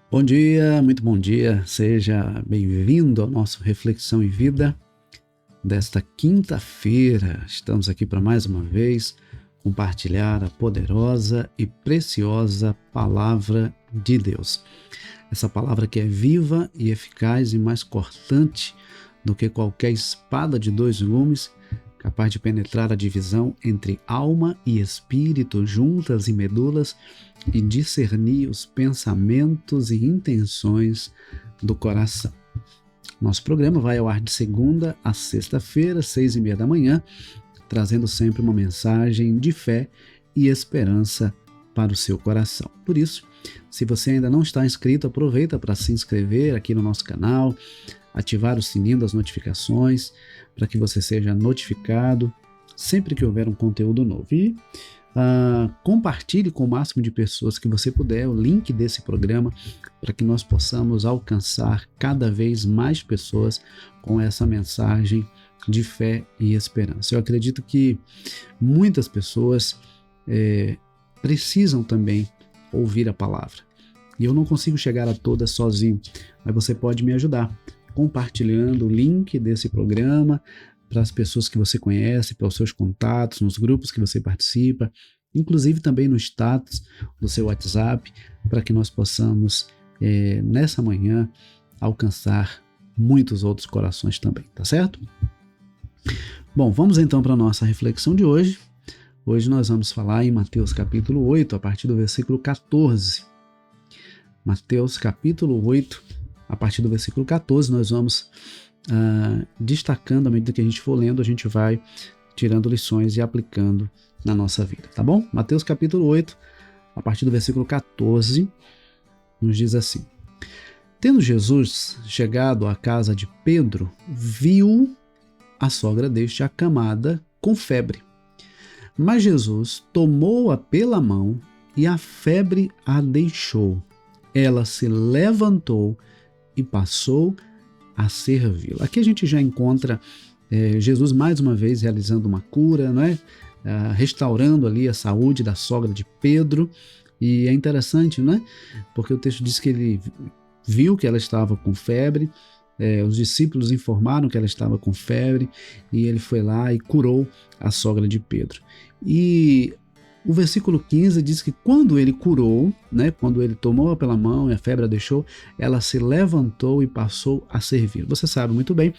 Bom dia, muito bom dia. Seja bem-vindo ao nosso Reflexão em Vida desta quinta-feira. Estamos aqui para mais uma vez compartilhar a poderosa e preciosa Palavra de Deus. Essa palavra que é viva e eficaz e mais cortante do que qualquer espada de dois gumes, capaz de penetrar a divisão entre alma e espírito, juntas e medulas, e discernir os pensamentos e intenções do coração. Nosso programa vai ao ar de segunda a sexta-feira, 6:30 da manhã, trazendo sempre uma mensagem de fé e esperança para o seu coração. Por isso, se você ainda não está inscrito, aproveita para se inscrever aqui no nosso canal, ativar o sininho das notificações para que você seja notificado sempre que houver um conteúdo novo. E compartilhe com o máximo de pessoas que você puder o link desse programa para que nós possamos alcançar cada vez mais pessoas com essa mensagem de fé e esperança. Eu acredito que muitas pessoas precisam também ouvir a palavra. E eu não consigo chegar a todas sozinho, mas você pode me ajudar compartilhando o link desse programa para as pessoas que você conhece, para os seus contatos, nos grupos que você participa, inclusive também no status do seu WhatsApp, para que nós possamos, nessa manhã, alcançar muitos outros corações também, tá certo? Bom, vamos então para a nossa reflexão de hoje. Hoje nós vamos falar em Mateus capítulo 8, a partir do versículo 14. Mateus capítulo 8, a partir do versículo 14, nós vamos destacando, à medida que a gente for lendo, a gente vai tirando lições e aplicando na nossa vida, tá bom? Mateus capítulo 8, a partir do versículo 14, nos diz assim: Tendo Jesus chegado à casa de Pedro, viu a sogra deste acamada com febre. Mas Jesus tomou-a pela mão e a febre a deixou. Ela se levantou e passou a servi-lo. Aqui a gente já encontra Jesus mais uma vez realizando uma cura, não é? Restaurando ali a saúde da sogra de Pedro. E é interessante, não é? Porque o texto diz que ele viu que ela estava com febre, os discípulos informaram que ela estava com febre e ele foi lá e curou a sogra de Pedro. E o versículo 15 diz que quando ele curou, né, quando ele tomou-a pela mão e a febre a deixou, ela se levantou e passou a servir. Você sabe muito bem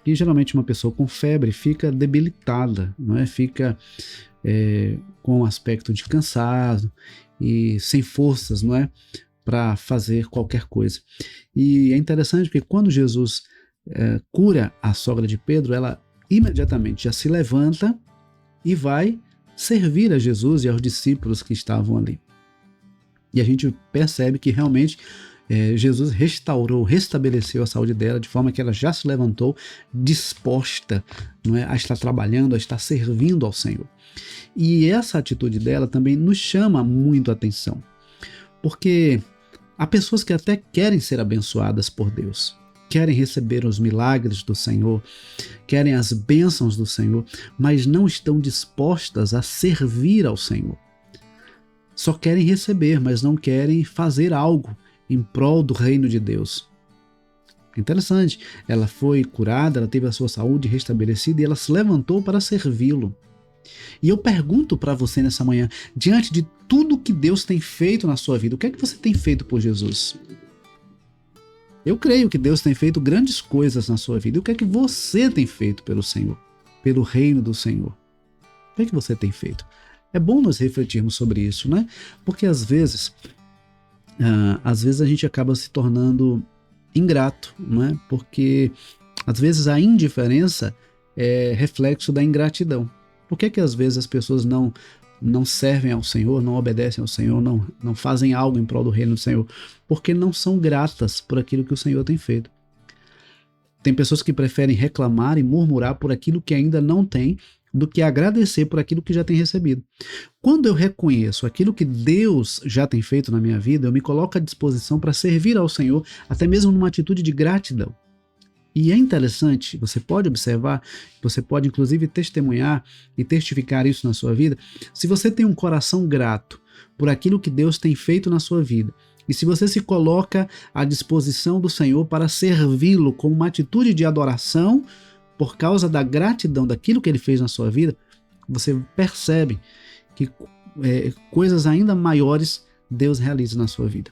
que geralmente uma pessoa com febre fica debilitada, não é? Fica com um aspecto de cansaço e sem forças, não é? Para fazer qualquer coisa. E é interessante porque quando Jesus cura a sogra de Pedro, ela imediatamente já se levanta e vai servir a Jesus e aos discípulos que estavam ali. E a gente percebe que realmente Jesus restabeleceu a saúde dela, de forma que ela já se levantou disposta, não é, a estar trabalhando, a estar servindo ao Senhor. E essa atitude dela também nos chama muito a atenção, porque há pessoas que até querem ser abençoadas por Deus, querem receber os milagres do Senhor, querem as bênçãos do Senhor, mas não estão dispostas a servir ao Senhor. Só querem receber, mas não querem fazer algo em prol do reino de Deus. Interessante, ela foi curada, ela teve a sua saúde restabelecida e ela se levantou para servi-lo. E eu pergunto para você nessa manhã, diante de tudo que Deus tem feito na sua vida, o que é que você tem feito por Jesus? Eu creio que Deus tem feito grandes coisas na sua vida. E o que é que você tem feito pelo Senhor, pelo reino do Senhor? O que é que você tem feito? É bom nós refletirmos sobre isso, né? Porque às vezes a gente acaba se tornando ingrato, não é? Porque às vezes a indiferença é reflexo da ingratidão. Por que às vezes as pessoas não servem ao Senhor, não obedecem ao Senhor, não fazem algo em prol do reino do Senhor? Porque não são gratas por aquilo que o Senhor tem feito. Tem pessoas que preferem reclamar e murmurar por aquilo que ainda não tem, do que agradecer por aquilo que já tem recebido. Quando eu reconheço aquilo que Deus já tem feito na minha vida, eu me coloco à disposição para servir ao Senhor, até mesmo numa atitude de gratidão. E é interessante, você pode observar, você pode inclusive testemunhar e testificar isso na sua vida. Se você tem um coração grato por aquilo que Deus tem feito na sua vida, E se você se coloca à disposição do Senhor para servi-lo com uma atitude de adoração, por causa da gratidão daquilo que ele fez na sua vida, você percebe que coisas ainda maiores Deus realiza na sua vida.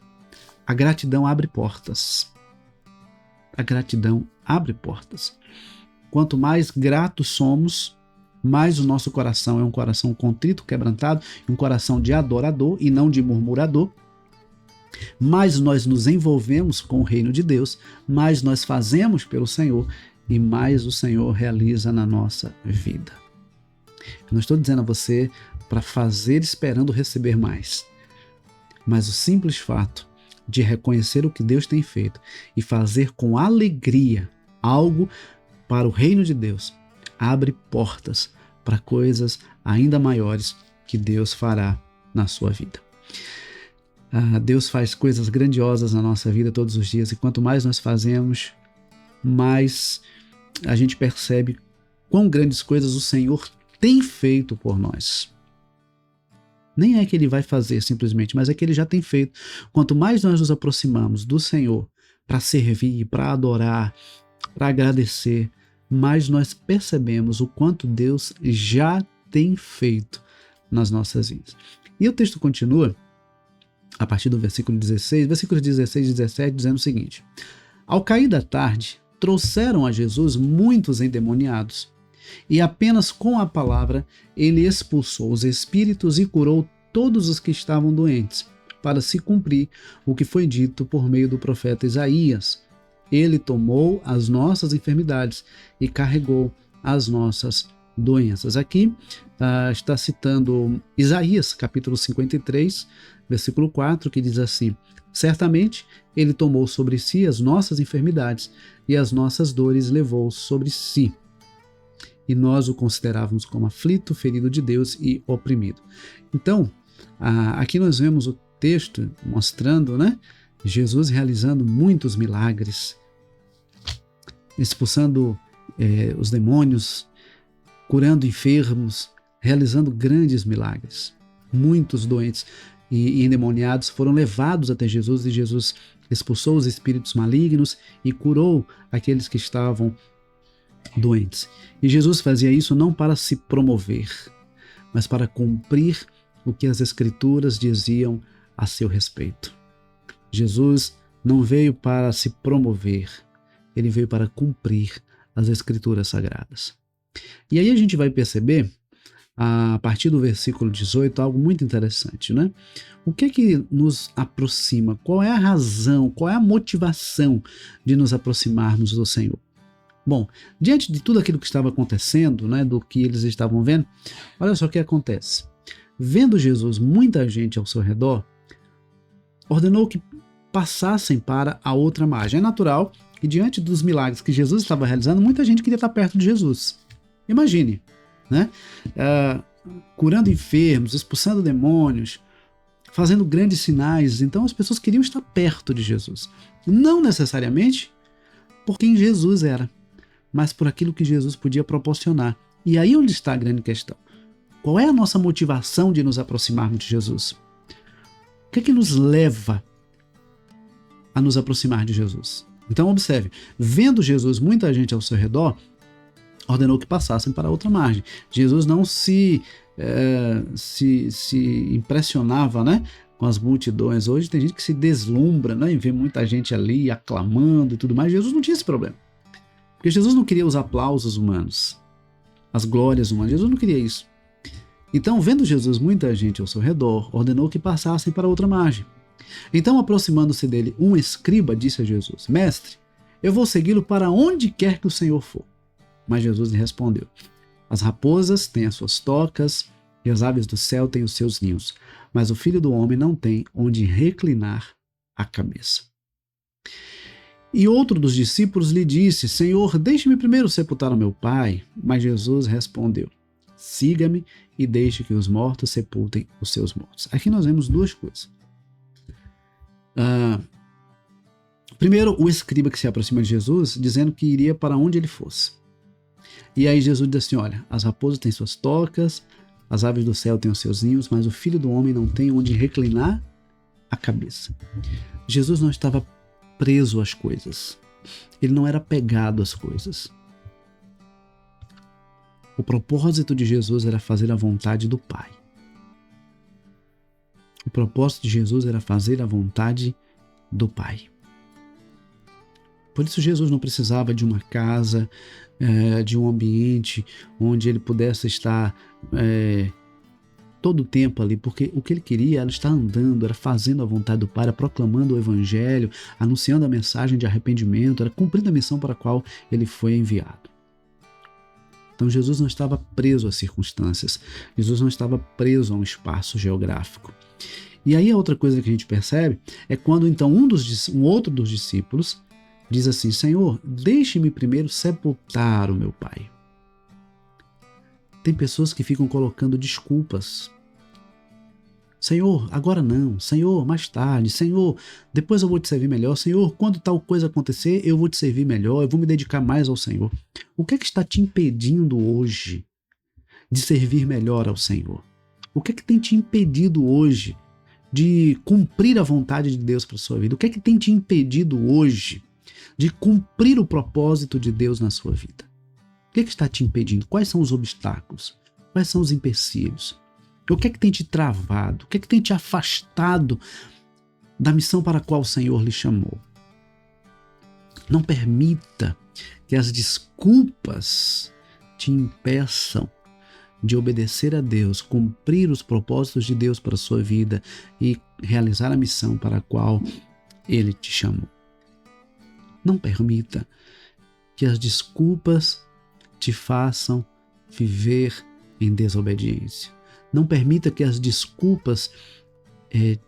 A gratidão abre portas. A gratidão abre portas. Quanto mais gratos somos, mais o nosso coração é um coração contrito, quebrantado, um coração de adorador e não de murmurador. Mais nós nos envolvemos com o reino de Deus, mais nós fazemos pelo Senhor e mais o Senhor realiza na nossa vida. Eu não estou dizendo a você para fazer esperando receber mais, mas o simples fato de reconhecer o que Deus tem feito e fazer com alegria algo para o reino de Deus abre portas para coisas ainda maiores que Deus fará na sua vida. Deus faz coisas grandiosas na nossa vida todos os dias, e quanto mais nós fazemos, mais a gente percebe quão grandes coisas o Senhor tem feito por nós. Nem é que Ele vai fazer simplesmente, mas é que Ele já tem feito. Quanto mais nós nos aproximamos do Senhor para servir, para adorar, para agradecer, mais nós percebemos o quanto Deus já tem feito nas nossas vidas. E o texto continua a partir do versículo 16, versículos 16 e 17, dizendo o seguinte: Ao cair da tarde, trouxeram a Jesus muitos endemoniados, e apenas com a palavra ele expulsou os espíritos e curou todos os que estavam doentes, para se cumprir o que foi dito por meio do profeta Isaías. Ele tomou as nossas enfermidades e carregou as nossas doenças. Aqui está citando Isaías, capítulo 53, versículo 4, que diz assim: Certamente ele tomou sobre si as nossas enfermidades e as nossas dores levou sobre si. E nós o considerávamos como aflito, ferido de Deus e oprimido. Então, aqui nós vemos o texto mostrando, Jesus realizando muitos milagres, expulsando os demônios, curando enfermos, realizando grandes milagres. Muitos doentes e endemoniados foram levados até Jesus, e Jesus expulsou os espíritos malignos e curou aqueles que estavam doentes. E Jesus fazia isso não para se promover, mas para cumprir o que as Escrituras diziam a seu respeito. Jesus não veio para se promover, ele veio para cumprir as Escrituras sagradas. E aí a gente vai perceber, a partir do versículo 18, algo muito interessante, O que nos aproxima? Qual é a razão, qual é a motivação de nos aproximarmos do Senhor? Bom, diante de tudo aquilo que estava acontecendo, do que eles estavam vendo, olha só o que acontece. Vendo Jesus, muita gente ao seu redor, ordenou que passassem para a outra margem. É natural que diante dos milagres que Jesus estava realizando, muita gente queria estar perto de Jesus. Imagine, curando enfermos, expulsando demônios, fazendo grandes sinais. Então as pessoas queriam estar perto de Jesus. Não necessariamente por quem Jesus era, mas por aquilo que Jesus podia proporcionar. E aí onde está a grande questão. Qual é a nossa motivação de nos aproximarmos de Jesus? O que nos leva a nos aproximar de Jesus? Então observe, vendo Jesus, muita gente ao seu redor, ordenou que passassem para outra margem. Jesus não se impressionava, com as multidões. Hoje tem gente que se deslumbra, em ver muita gente ali aclamando e tudo mais. Jesus não tinha esse problema. Porque Jesus não queria os aplausos humanos, as glórias humanas. Jesus não queria isso. Então, vendo Jesus, muita gente ao seu redor, ordenou que passassem para outra margem. Então, aproximando-se dele, um escriba disse a Jesus: Mestre, eu vou segui-lo para onde quer que o Senhor for. Mas Jesus lhe respondeu: As raposas têm as suas tocas e as aves do céu têm os seus ninhos, mas o Filho do Homem não tem onde reclinar a cabeça. E outro dos discípulos lhe disse: Senhor, deixe-me primeiro sepultar o meu pai. Mas Jesus respondeu: Siga-me e deixe que os mortos sepultem os seus mortos. Aqui nós vemos duas coisas. Primeiro, o escriba que se aproxima de Jesus, dizendo que iria para onde ele fosse. E aí Jesus diz assim: olha, as raposas têm suas tocas, as aves do céu têm os seus ninhos, mas o Filho do Homem não tem onde reclinar a a cabeça. Jesus não estava preso às coisas. Ele não era apegado às coisas. O propósito de Jesus era fazer a vontade do Pai. O propósito de Jesus era fazer a vontade do Pai. Por isso Jesus não precisava de uma casa, de um ambiente onde ele pudesse estar todo o tempo ali, porque o que ele queria era estar andando, era fazendo a vontade do Pai, era proclamando o Evangelho, anunciando a mensagem de arrependimento, era cumprindo a missão para a qual ele foi enviado. Então Jesus não estava preso às circunstâncias, Jesus não estava preso a um espaço geográfico. E aí a outra coisa que a gente percebe é quando então um outro dos discípulos diz assim: Senhor, deixe-me primeiro sepultar o meu pai. Tem pessoas que ficam colocando desculpas. Senhor, agora não. Senhor, mais tarde. Senhor, depois eu vou te servir melhor. Senhor, quando tal coisa acontecer, eu vou te servir melhor. Eu vou me dedicar mais ao Senhor. O que é que está te impedindo hoje de servir melhor ao Senhor? O que é que tem te impedido hoje de cumprir a vontade de Deus para a sua vida? O que é que tem te impedido hoje de cumprir o propósito de Deus na sua vida? O que é que está te impedindo? Quais são os obstáculos? Quais são os empecilhos? O que é que tem te travado? O que é que tem te afastado da missão para a qual o Senhor lhe chamou? Não permita que as desculpas te impeçam de obedecer a Deus, cumprir os propósitos de Deus para a sua vida e realizar a missão para a qual Ele te chamou. Não permita que as desculpas te façam viver em desobediência. Não permita que as desculpas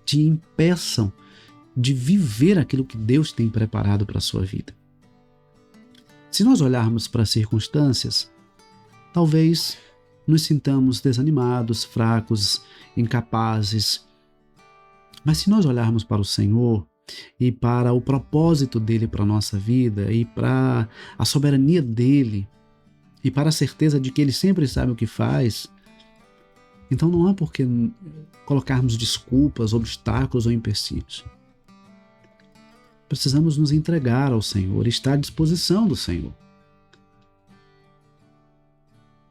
te impeçam de viver aquilo que Deus tem preparado para a sua vida. Se nós olharmos para as circunstâncias, talvez nos sintamos desanimados, fracos, incapazes. Mas se nós olharmos para o Senhor e para o propósito dele para a nossa vida e para a soberania dele e para a certeza de que ele sempre sabe o que faz, então não há por que colocarmos desculpas, obstáculos ou empecilhos. Precisamos nos entregar ao Senhor, estar à disposição do Senhor.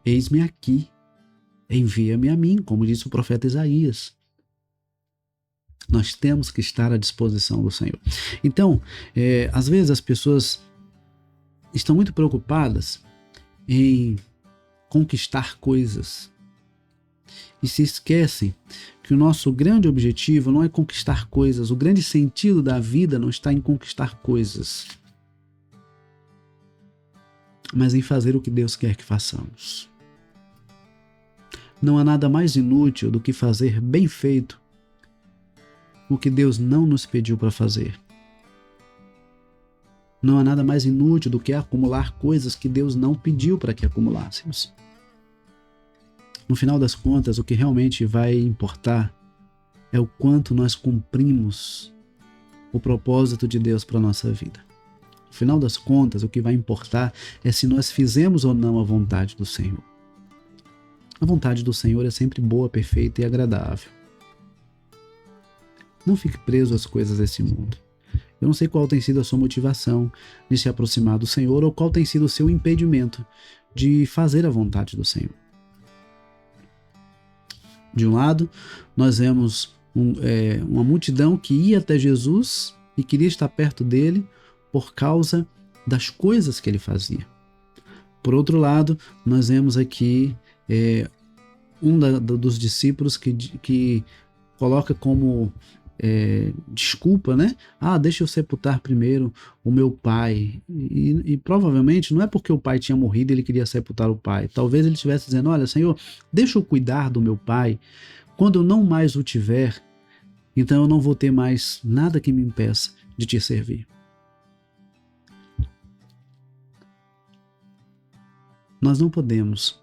Eis-me aqui, envia-me a mim, como disse o profeta Isaías. Nós temos que estar à disposição do Senhor. Então, às vezes as pessoas estão muito preocupadas em conquistar coisas e se esquecem que o nosso grande objetivo não é conquistar coisas, o grande sentido da vida não está em conquistar coisas, mas em fazer o que Deus quer que façamos. Não há nada mais inútil do que fazer bem feito o que Deus não nos pediu para fazer. Não há nada mais inútil do que acumular coisas que Deus não pediu para que acumulássemos. No final das contas, o que realmente vai importar é o quanto nós cumprimos o propósito de Deus para a nossa vida. No final das contas, o que vai importar é se nós fizemos ou não a vontade do Senhor. A vontade do Senhor é sempre boa, perfeita e agradável. Não fique preso às coisas desse mundo. Eu não sei qual tem sido a sua motivação de se aproximar do Senhor ou qual tem sido o seu impedimento de fazer a vontade do Senhor. De um lado, nós vemos uma multidão que ia até Jesus e queria estar perto dele por causa das coisas que ele fazia. Por outro lado, nós vemos aqui dos discípulos que coloca como desculpa, né? Deixa eu sepultar primeiro o meu pai. E provavelmente não é porque o pai tinha morrido e ele queria sepultar o pai. Talvez ele estivesse dizendo: olha, Senhor, deixa eu cuidar do meu pai. Quando eu não mais o tiver, então eu não vou ter mais nada que me impeça de te servir. Nós não podemos.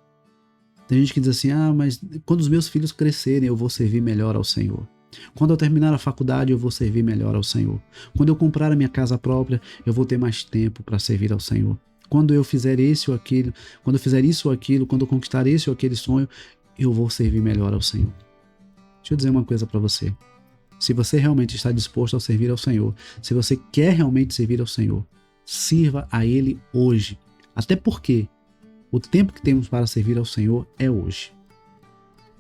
Tem gente que diz assim: mas quando os meus filhos crescerem eu vou servir melhor ao Senhor. Quando eu terminar a faculdade, eu vou servir melhor ao Senhor. Quando eu comprar a minha casa própria, eu vou ter mais tempo para servir ao Senhor. Quando eu fizer esse ou aquilo, quando eu fizer isso ou aquilo, quando eu conquistar esse ou aquele sonho, eu vou servir melhor ao Senhor. Deixa eu dizer uma coisa para você. Se você realmente está disposto a servir ao Senhor, se você quer realmente servir ao Senhor, sirva a Ele hoje. Até porque o tempo que temos para servir ao Senhor é hoje.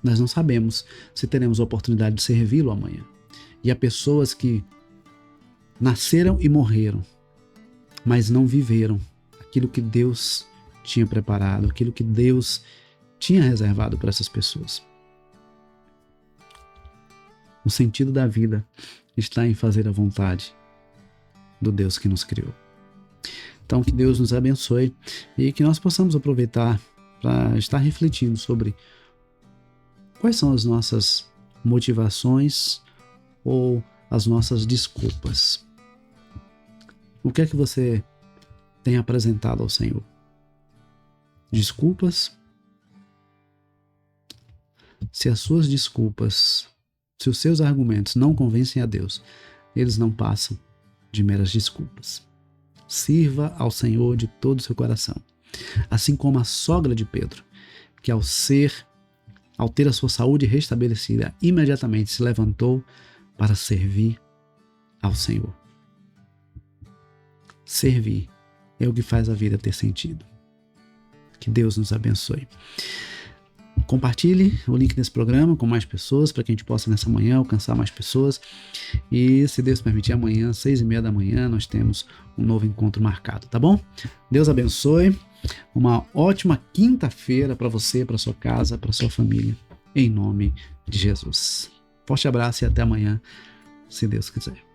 Nós não sabemos se teremos a oportunidade de servi-lo amanhã. E há pessoas que nasceram e morreram, mas não viveram aquilo que Deus tinha preparado, aquilo que Deus tinha reservado para essas pessoas. O sentido da vida está em fazer a vontade do Deus que nos criou. Então, que Deus nos abençoe e que nós possamos aproveitar para estar refletindo sobre quais são as nossas motivações ou as nossas desculpas. O que é que você tem apresentado ao Senhor? Desculpas? Se as suas desculpas, se os seus argumentos não convencem a Deus, eles não passam de meras desculpas. Sirva ao Senhor de todo o seu coração. Assim como a sogra de Pedro, que ao ter a sua saúde restabelecida, imediatamente se levantou para servir ao Senhor. Servir é o que faz a vida ter sentido. Que Deus nos abençoe. Compartilhe o link desse programa com mais pessoas, para que a gente possa nessa manhã alcançar mais pessoas. E se Deus permitir, amanhã, 6h30 da manhã, nós temos um novo encontro marcado, tá bom? Deus abençoe. Uma ótima quinta-feira para você, para sua casa, para sua família, em nome de Jesus. Forte abraço e até amanhã, se Deus quiser.